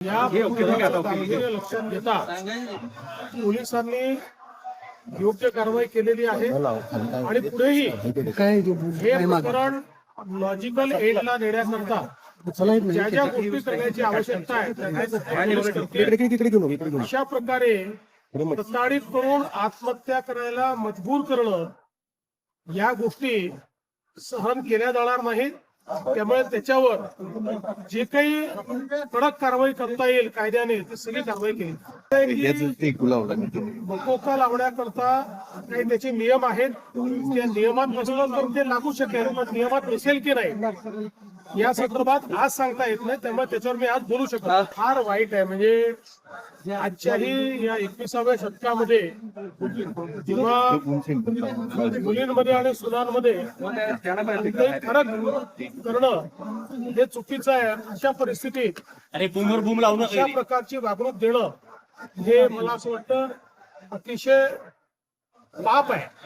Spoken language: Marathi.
या प्रकरणाचं गांभीर्य लक्षात घेता पोलिसांनी योग्य कारवाई केलेली आहे आणि पुढेही हे प्रकरण लॉजिकल एंडला नेण्याकरता ज्या ज्या गोष्टी करण्याची आवश्यकता आहे अशा प्रकारे प्रताडित करून आत्महत्या करायला मजबूर करणं या गोष्टी सहन केल्या जाणार नाहीत। त्यामुळे त्याच्यावर जे काही कडक कारवाई करता येईल कायद्याने ती सगळी कारवाई केली। मकोका लावण्याकरता काही त्याचे नियम आहेत, त्या नियमात नसलं तर ते लागू शकेल, पण नियमात नसेल की नाही या संदर्भात आज सांगता येत नाही। त्यामुळे त्याच्यावर मी आज बोलू शकतो। फार वाईट आहे, म्हणजे आजच्याही या 21व्या शतकामध्ये जेव्हा मुलींमध्ये आणि सुनांमध्ये फरक करणं हे चुकीचं आहे, अशा परिस्थितीत अशा प्रकारची वागणूक देणं हे मला असं वाटतं अतिशय पाप आहे।